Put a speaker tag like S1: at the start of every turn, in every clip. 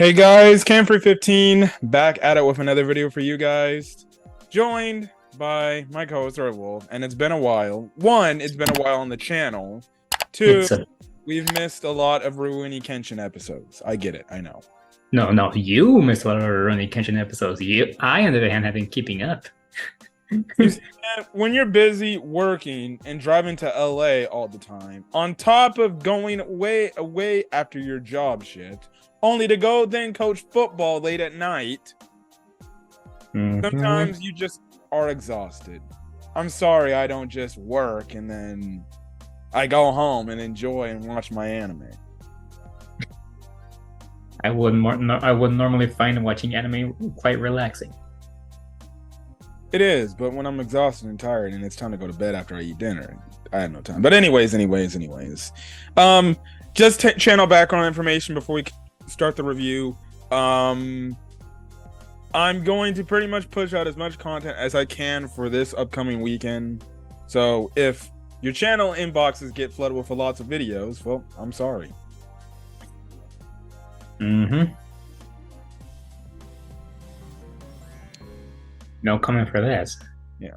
S1: Hey guys, Camfrey15 back at it with another video for you guys. Joined by my co-host RedWolf, and it's been a while. One, it's been a while on the channel. Two,
S2: It's a
S1: we've missed a lot of Rurouni Kenshin episodes. I get it, I know.
S2: no. You missed a lot of Rurouni Kenshin episodes. I, on the other hand, have been keeping up.
S1: You see, man, when you're busy working and driving to LA all the time, on top of going way away after your job shift, only to go then coach football late at night. Sometimes you just are exhausted. I'm sorry I don't just work and then I go home and enjoy and watch my anime.
S2: I would normally find watching anime quite relaxing.
S1: It is, but when I'm exhausted and tired and it's time to go to bed after I eat dinner, I have no time. But anyways. Just channel background information before we start the review. I'm going to pretty much push out as much content as I can for this upcoming weekend. So if your channel inboxes get flooded with lots of videos, well, I'm sorry.
S2: No comment for this.
S1: Yeah.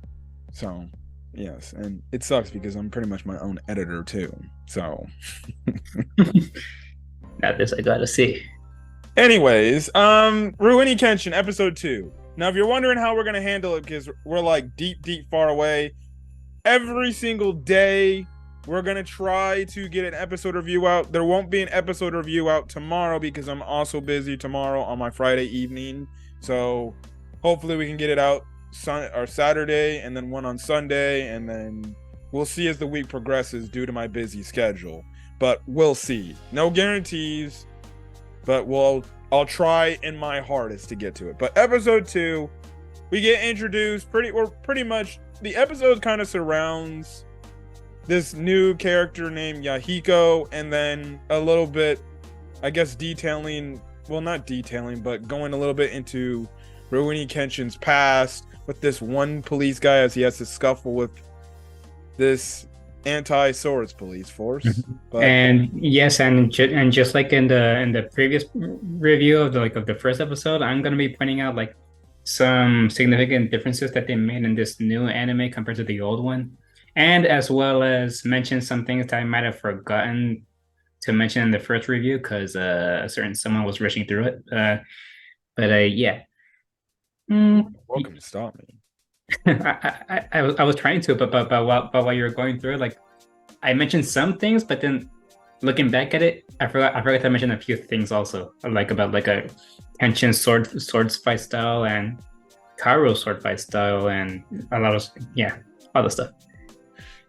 S1: So, yes, and it sucks because I'm pretty much my own editor too. So,
S2: Now this I gotta see.
S1: anyways, Rurouni Kenshin episode 2. Now, if you're wondering how we're gonna handle it, because we're like deep far away, every single day we're gonna try to get an episode review out. There won't be an episode review out tomorrow because I'm also busy tomorrow on my Friday evening. So hopefully we can get it out Saturday and then one on Sunday, and then we'll see as the week progresses due to my busy schedule. But we'll see. No guarantees, but I'll try in my hardest to get to it. But episode 2, we get introduced pretty much the episode kind of surrounds this new character named Yahiko, and then a little bit, I guess, not detailing, but going a little bit into Rurouni Kenshin's past with this one police guy as he has to scuffle with this anti-swords police force. But
S2: And yes, and just like in the previous review of the first episode, I'm gonna be pointing out like some significant differences that they made in this new anime compared to the old one, and as well as mention some things that I might have forgotten to mention in the first review because a certain someone was rushing through it. Yeah.
S1: welcome to stop me.
S2: I was trying to, but while you were going through it, like I mentioned some things, but then looking back at it, I forgot to mention a few things also, like about like a Kenshin swords fight style and Karo sword fight style and a lot of all the stuff.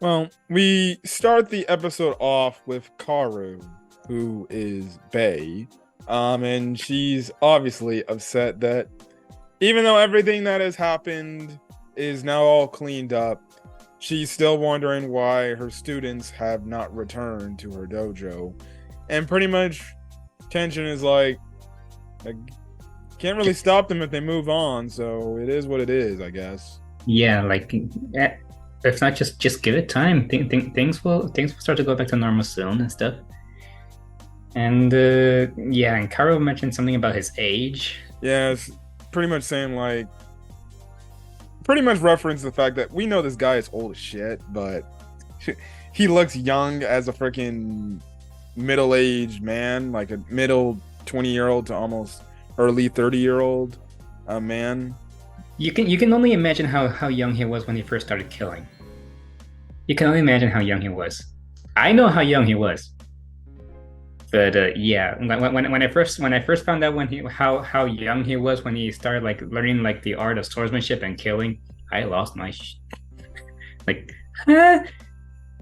S1: Well, we start the episode off with Karu, who is Bae, and she's obviously upset that even though everything that has happened is now all cleaned up, she's still wondering why her students have not returned to her dojo. And pretty much Kenshin is like can't really stop them if they move on, so it is what it is, I guess.
S2: Yeah, like if not, just give it time. Things will start to go back to normal soon and stuff. And and Karo mentioned something about his age.
S1: Yeah, it's pretty much saying like pretty much reference the fact that we know this guy is old as shit, but he looks young as a freaking middle-aged man, like a middle 20-year-old to almost early 30-year-old man.
S2: You can only imagine how young he was when he first started killing. You can only imagine how young he was. I know how young he was, but when I first found out how young he was when he started like learning like the art of swordsmanship and killing, I lost my like,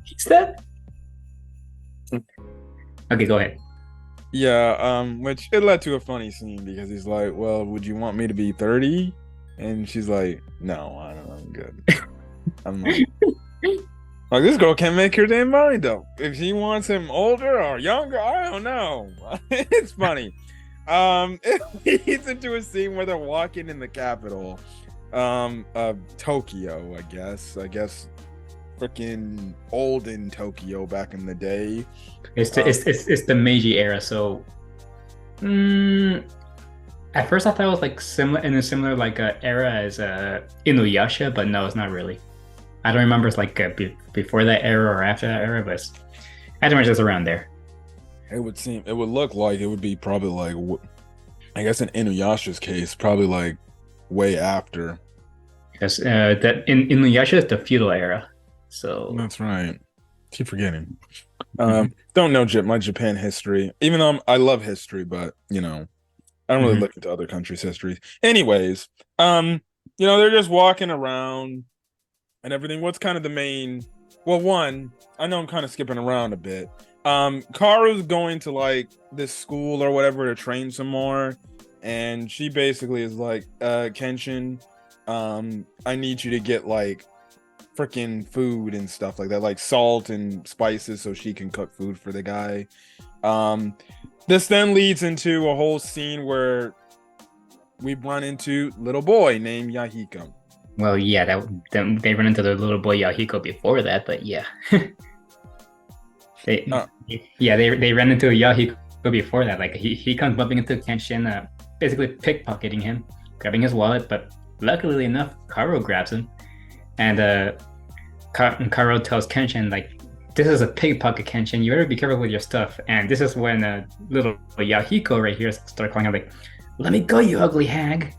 S2: he's that. Okay, go ahead.
S1: Yeah, which it led to a funny scene because he's like, "Well, would you want me to be 30?" And she's like, "No, I don't know, I'm good." I'm like, this girl can't make her damn mind up. If she wants him older or younger, I don't know. It's funny. It leads into a scene where they're walking in the capital of Tokyo, I guess freaking olden Tokyo back in the day.
S2: It's the Meiji era, so At first, I thought it was like similar in a similar like era as Inuyasha, but no, it's not really. I don't remember it's like before that era or after that era, but I don't remember it's around there.
S1: It would look like it would be probably like, I guess in Inuyasha's case, probably like way after.
S2: Because that in Inuyasha is the feudal era, so
S1: That's right. Keep forgetting.
S2: mhm,
S1: Don't know my Japan history, even though I love history, but I don't really
S2: mhm.
S1: look into other countries' histories. Anyways, they're just walking around and everything. What's kind of the main? Well, one, I know I'm kind of skipping around a bit. Karu's going to like this school or whatever to train some more, and she basically is like, Kenshin, I need you to get like freaking food and stuff like that, like salt and spices, so she can cook food for the guy. This then leads into a whole scene where we run into little boy named Yahiko.
S2: Well, yeah, they run into the little boy Yahiko before that, but yeah, they
S1: Uh,
S2: they ran into Yahiko before that. Like he comes bumping into Kenshin, basically pickpocketing him, grabbing his wallet, but luckily enough, Karo grabs him, and Karo tells Kenshin like, "This is a pickpocket, Kenshin. You better be careful with your stuff." And this is when little Yahiko right here start calling out like, "Let me go, you ugly hag!"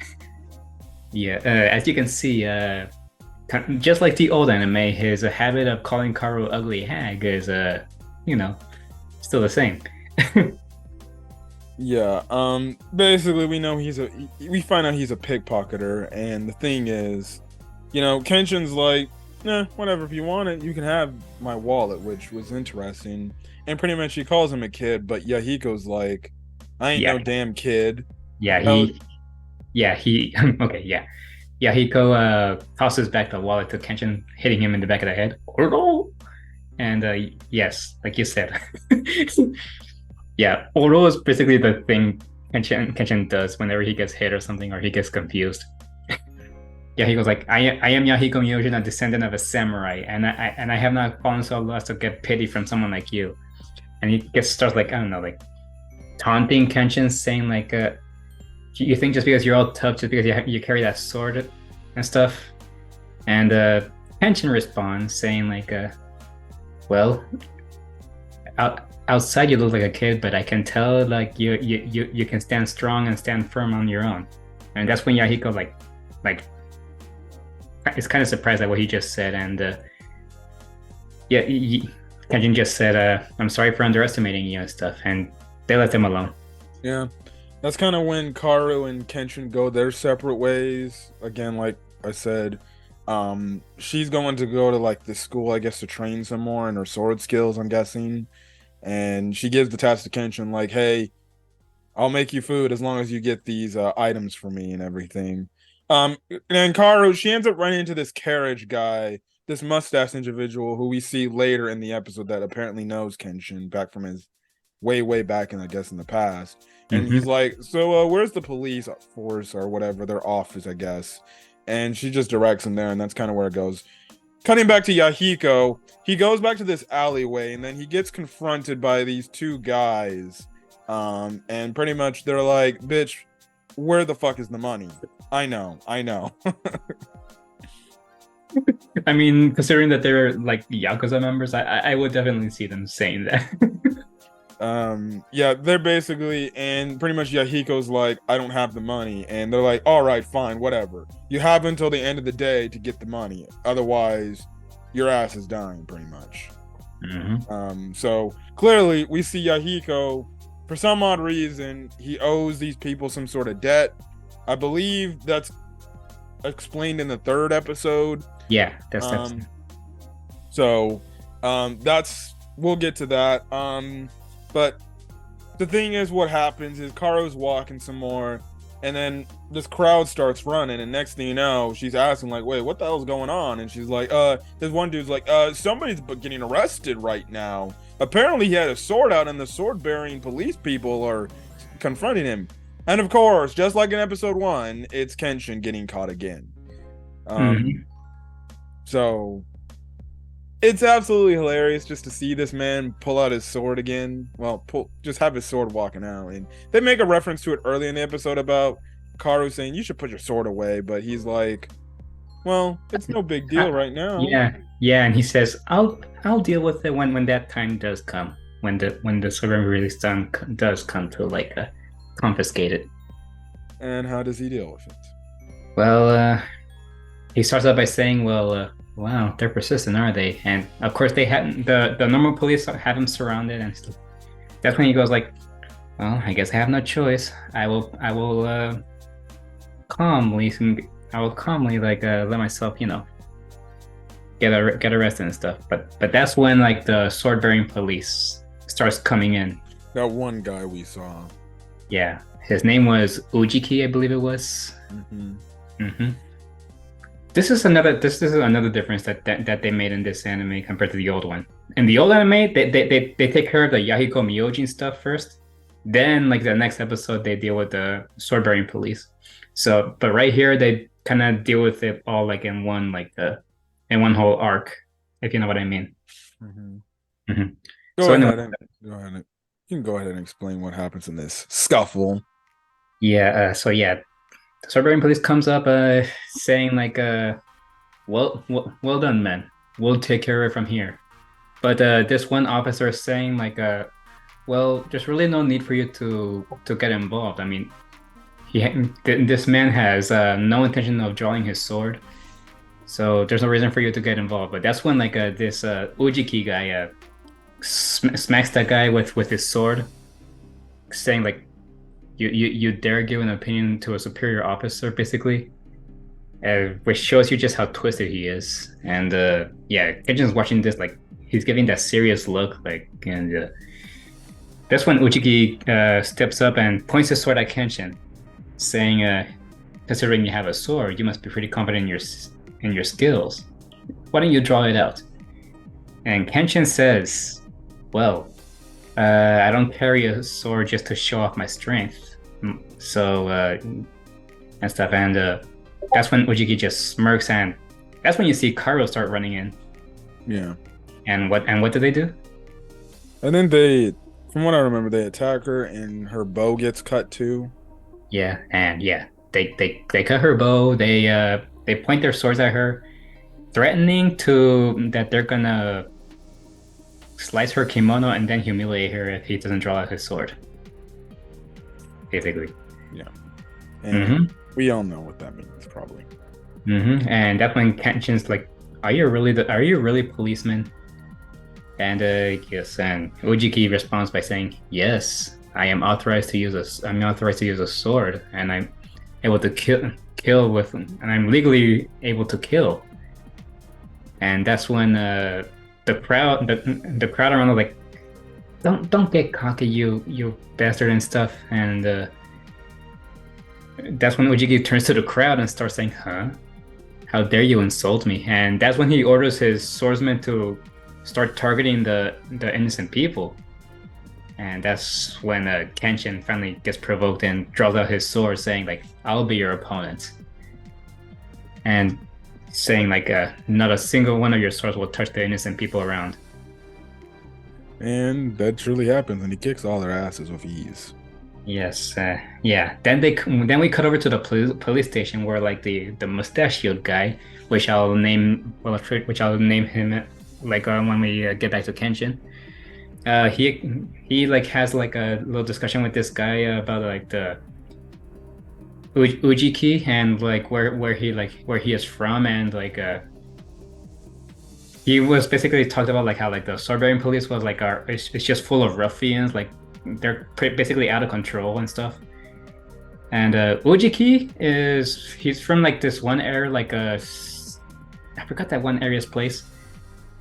S2: Yeah, as you can see, just like the old anime, his habit of calling Karo ugly hag is, you know, still the same.
S1: yeah. Basically, we find out he's a pickpocketer, and the thing is, Kenshin's like, nah, whatever. If you want it, you can have my wallet, which was interesting. And pretty much he calls him a kid, but Yahiko's like, I ain't
S2: Yeah,
S1: no damn kid.
S2: yeah,
S1: Hell,
S2: he, okay, yeah. Yahiko tosses back the wallet to Kenshin, hitting him in the back of the head. Oro! And yes, like you said, yeah, Oro is basically the thing Kenshin does whenever he gets hit or something or he gets confused. Yeah, he goes like, I am Yahiko Myojin, a descendant of a samurai, and I have not fallen so low as to get pity from someone like you. And he starts like, I don't know, like taunting Kenshin, saying like, you think just because you're all tough, just because you carry that sword and stuff? And Kenshin responds saying like, well, outside you look like a kid, but I can tell like you can stand strong and stand firm on your own. And that's when Yahiko like is kind of surprised at what he just said, and yeah, Kenshin just said, "I'm sorry for underestimating you and stuff," and they let him alone.
S1: yeah. That's kind of when Karu and Kenshin go their separate ways. Again, like I said, she's going to go to like the school, I guess, to train some more in her sword skills, I'm guessing. And she gives the task to Kenshin, like, hey, I'll make you food as long as you get these items for me and everything. And Karu, she ends up running into this carriage guy, this mustache individual who we see later in the episode that apparently knows Kenshin back from his way back in, I guess, in the past. And
S2: Mm-hmm.
S1: he's like, so where's the police force or whatever, their office, I guess. And she just directs him there, and that's kind of where it goes. Cutting back to Yahiko, he goes back to this alleyway, and then he gets confronted by these two guys. And pretty much they're like, bitch, where the fuck is the money? I know.
S2: I mean, considering that they're like Yakuza members, I would definitely see them saying that.
S1: Yeah, they're basically, and pretty much Yahiko's like, I don't have the money, and they're like, all right, fine, whatever. You have until the end of the day to get the money, otherwise your ass is dying, pretty much. So clearly we see Yahiko, for some odd reason, he owes these people some sort of debt. I believe that's explained in the third episode.
S2: Yeah, that's
S1: So that's, we'll get to that. But the thing is, what happens is Karo's walking some more, and then this crowd starts running, and next thing you know, she's asking like, wait, what the hell's going on? And she's like, this one dude's like, somebody's getting arrested right now. Apparently he had a sword out, and the sword bearing police people are confronting him. And of course, just like in episode 1, it's Kenshin getting caught again.
S2: Mhm.
S1: So It's absolutely hilarious just to see this man pull out his sword again. Well, just have his sword walking out, and they make a reference to it early in the episode about Karu saying you should put your sword away, but he's like, "Well, it's no big deal right now."
S2: Yeah, and he says, "I'll deal with it when that time does come, when the sovereign release time does come to like confiscate it."
S1: And how does he deal with it?
S2: Well, he starts out by saying, "Well, wow, they're persistent, are they?" And of course, they had the normal police have him surrounded, and that's when he goes like, "Well, I guess I have no choice. I will calmly like let myself, get arrested and stuff." But that's when like the sword bearing police starts coming in.
S1: That one guy we saw.
S2: Yeah, his name was Ujiki, I believe it was. This is another difference that they made in this anime compared to the old one. In the old anime, they take care of the Yahiko Myojin stuff first. Then like the next episode they deal with the sword bearing police. So but right here they kind of deal with it all like in one whole arc, if you know what I mean.
S1: Go ahead. You can go ahead and explain what happens in this scuffle.
S2: Yeah, the sword bearing police comes up saying like well done, man. We'll take care of it from here. But this one officer is saying like well, there's really no need for you to get involved. I mean, this man has no intention of drawing his sword, so there's no reason for you to get involved. But that's when like this Ujiki guy smacks that guy with his sword, saying like, you dare give an opinion to a superior officer, basically, which shows you just how twisted he is. And Kenshin's watching this like he's giving that serious look, like, and that's when Ujiki steps up and points his sword at Kenshin, saying, "Considering you have a sword, you must be pretty confident in your skills. Why don't you draw it out?" And Kenshin says, "Well, I don't carry a sword just to show off my strength." So and stuff, and that's when Ujiki just smirks, and that's when you see Karo start running in.
S1: Yeah.
S2: And what do they do?
S1: And then from what I remember, they attack her, and her bow gets cut too.
S2: Yeah, and they cut her bow. They point their swords at her, threatening that they're gonna slice her kimono and then humiliate her if he doesn't draw out his sword. Basically.
S1: Yeah. And we all know what that means, probably.
S2: And that's when Kenshin's like, are you really policeman? And yes, and Ujiki responds by saying, "Yes, I'm authorized to use a sword, and I'm able to kill with, and I'm legally able to kill." And that's when the crowd around are like, don't get cocky, you bastard, and stuff. And that's when Ujiki turns to the crowd and starts saying, "Huh? How dare you insult me?" And that's when he orders his swordsmen to start targeting the innocent people. And that's when Kenshin finally gets provoked and draws out his sword, saying like, "I'll be your opponent," and saying like, "Not a single one of your swords will touch the innocent people around."
S1: And that truly happens, and he kicks all their asses with ease.
S2: Yes, yeah. Then we cut over to the police station where like the mustachioed guy, which I'll name him like when we get back to Kenshin. He like has like a little discussion with this guy about like the Ujiki and like where he is from, and like he was basically talked about like how like the sword bearing police was like it's just full of ruffians, like they're basically out of control and stuff. And Ujiki he's from like this one area, like I forgot that one area's place.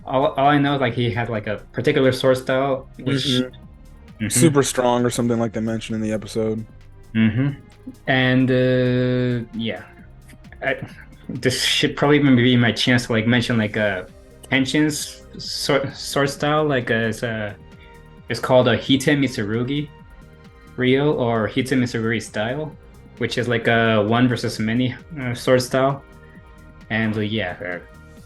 S2: All I know is like he had like a particular sword style, which
S1: super strong or something like they mentioned in the episode.
S2: And this should probably be my chance to like mention like Kenshin's sword style, like it's called a Hite Mitsurugi Ryo, or Hite Mitsurugi style, which is like a one versus many sword style. And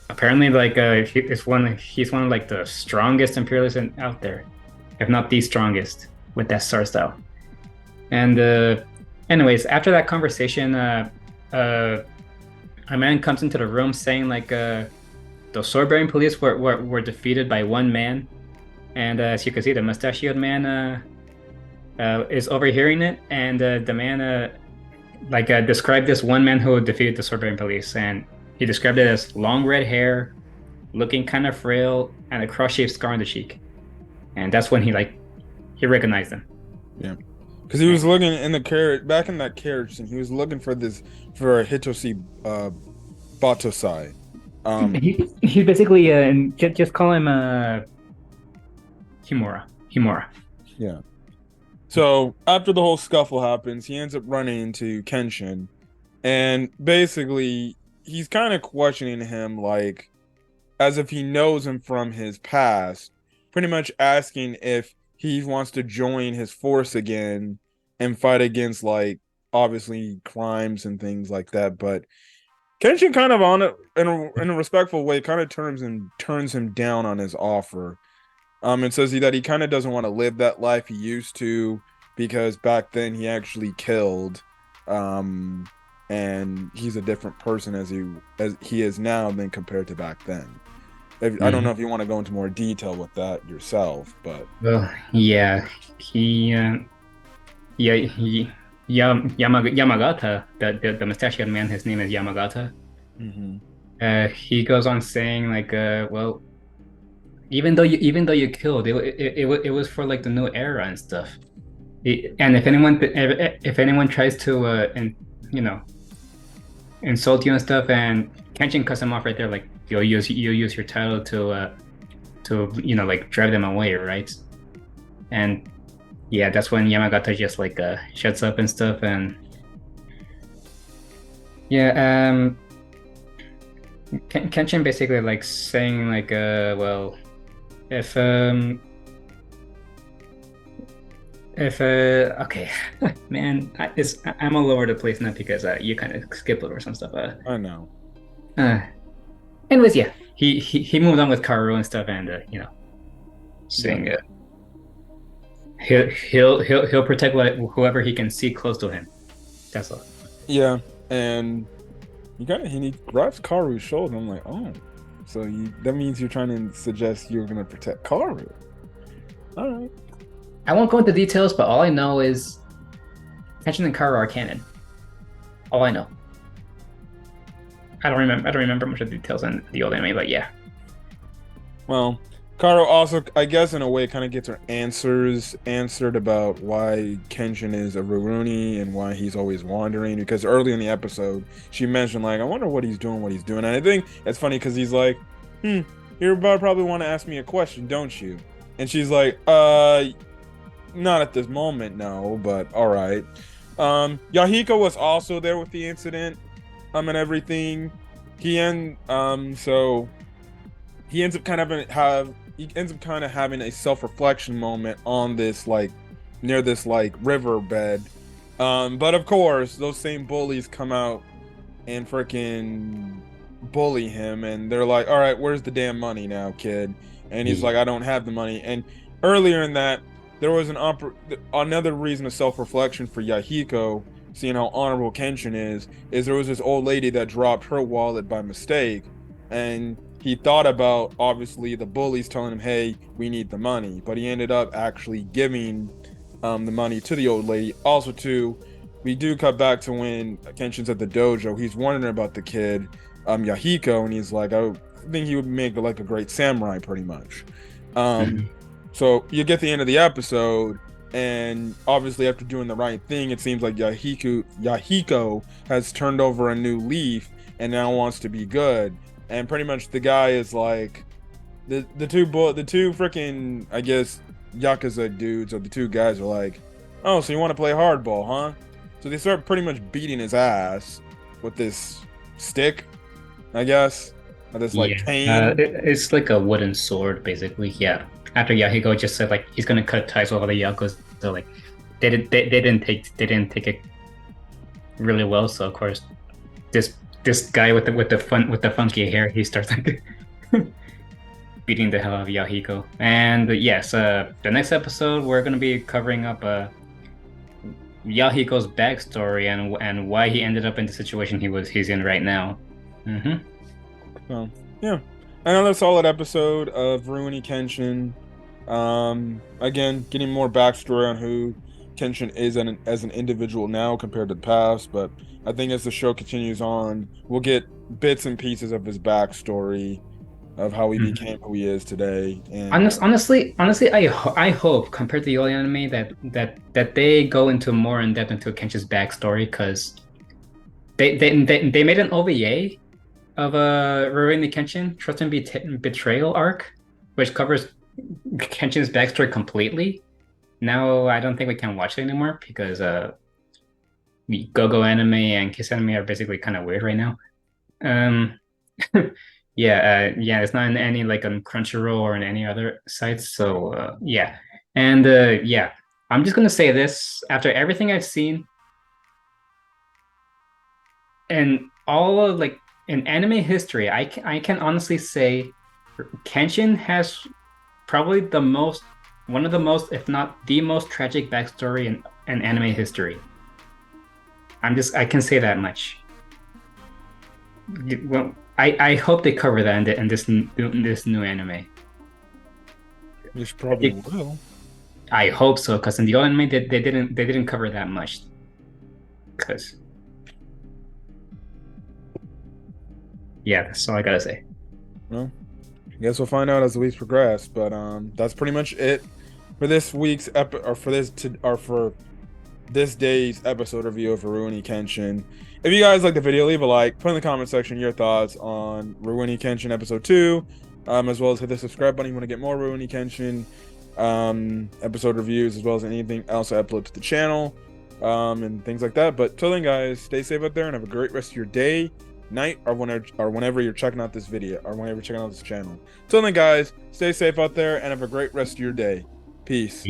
S2: apparently, he's one of like the strongest imperialists out there, if not the strongest, with that sword style. And anyways, after that conversation, a man comes into the room saying like the sword-bearing police were defeated by one man, and as you can see, the mustachioed man is overhearing it, and the man described this one man who defeated the sword-bearing police, and he described it as long red hair, looking kind of frail, and a cross-shaped scar on the cheek, and that's when he recognized him.
S1: Yeah, because he was looking in the carriage, back in that carriage, and he was looking for a Hitoshi Batosai.
S2: He's basically just call him Himura.
S1: Yeah. So after the whole scuffle happens, he ends up running into Kenshin, and basically he's kind of questioning him like as if he knows him from his past, pretty much asking if he wants to join his force again and fight against like obviously crimes and things like that. But Kenshin kind of on it in a respectful way kind of turns him down on his offer. And says that he kind of doesn't want to live that life he used to because back then he actually killed, and he's a different person as he is now than compared to back then. I don't know if you want to go into more detail with that yourself, but
S2: yeah, Yamagata, the mustachioed man, his name is Yamagata.
S1: Mm-hmm.
S2: He goes on saying like, well, even though you killed, it was for like the new era and stuff. And if anyone tries to insult you and stuff, and Kenshin cuts him off right there, like you'll use your title to like drive them away, right? And yeah, that's when Yamagata just like shuts up and stuff, and yeah, Kenshin basically like saying like well, if okay, man, I'm all over the place now because you kind of skipped over some stuff.
S1: I know.
S2: Anyways, yeah, he moved on with Kaoru and stuff, and saying he'll protect whoever he can see close to him. That's all.
S1: Yeah, and he grabs Kaoru's shoulder. I'm like, oh, so that means you're trying to suggest you're gonna protect Kaoru. All right.
S2: I won't go into details, but all I know is Kenshin and Kaoru are canon. All I know. I don't remember much of the details in the old anime, but yeah.
S1: Well, Kaoru also, I guess, in a way, kind of gets her answered about why Kenshin is a Rurouni and why he's always wandering. Because early in the episode, she mentioned, like, I wonder what he's doing. And I think it's funny because he's like, you're about to probably want to ask me a question, don't you? And she's like, not at this moment, no, but all right. Yahiko was also there with the incident, and everything. He ends up kind of having a self-reflection moment on this like near this like riverbed. But of course, those same bullies come out and freaking bully him, and they're like, "All right, where's the damn money now, kid?" And he's like, "I don't have the money." And earlier in that, there was another reason of self-reflection for Yahiko, seeing how honorable Kenshin is there was this old lady that dropped her wallet by mistake, and he thought about obviously the bullies telling him, "Hey, we need the money," but he ended up actually giving the money to the old lady. Also, too, we do cut back to when Kenshin's at the dojo. He's wondering about the kid, Yahiko, and he's like, "I think he would make like a great samurai, pretty much." So you get the end of the episode, and obviously after doing the right thing, it seems like Yahiko has turned over a new leaf and now wants to be good. And pretty much the guy is like, the two freaking, I guess, Yakuza dudes, or the two guys are like, "Oh, so you want to play hardball, huh?" So they start pretty much beating his ass with this stick, I guess, or this like cane.
S2: It's like a wooden sword, basically. Yeah. After Yahiko just said like he's gonna cut ties with all the Yakuza, so like they didn't take it really well. So of course, this this guy with the funky hair, he starts like beating the hell out of Yahiko. And yes, the next episode we're gonna be covering up Yahiko's backstory and why he ended up in the situation he's in right now. Mm-hmm.
S1: So yeah, another solid episode of Rurouni Kenshin. Again, getting more backstory on who Kenshin is as an individual now compared to the past, but I think as the show continues on, we'll get bits and pieces of his backstory of how he became who he is today. And
S2: honestly, I hope compared to the old anime that they go into more in depth into Kenshin's backstory, because they made an OVA of Rurouni Kenshin Trust and Betrayal arc, which covers Kenshin's backstory completely. Now I don't think we can watch it anymore because Go-Go anime and Kiss anime are basically kind of weird right now. Yeah, it's not in any like on Crunchyroll or in any other sites. So yeah, and yeah, I'm just gonna say this after everything I've seen, and all of like in anime history, I can honestly say Kenshin has probably one of the most, if not the most tragic backstory in anime history. I can say that much. Well, I hope they cover that in this new anime.
S1: you probably will.
S2: I hope so, because in the old anime they didn't cover that much. Because yeah, that's all I gotta say.
S1: Well, I guess we'll find out as the weeks progress, but that's pretty much it for this week's for this day's episode review of Rurouni Kenshin. If you guys like the video, leave a like, put in the comment section your thoughts on Rurouni Kenshin episode 2, as well as hit the subscribe button if you want to get more Rurouni Kenshin episode reviews, as well as anything else I upload to the channel, and things like that. But till then, guys, stay safe out there and have a great rest of your day, night, or whenever you're checking out this video, or whenever you're checking out this channel. Till then, guys, stay safe out there and have a great rest of your day. Peace.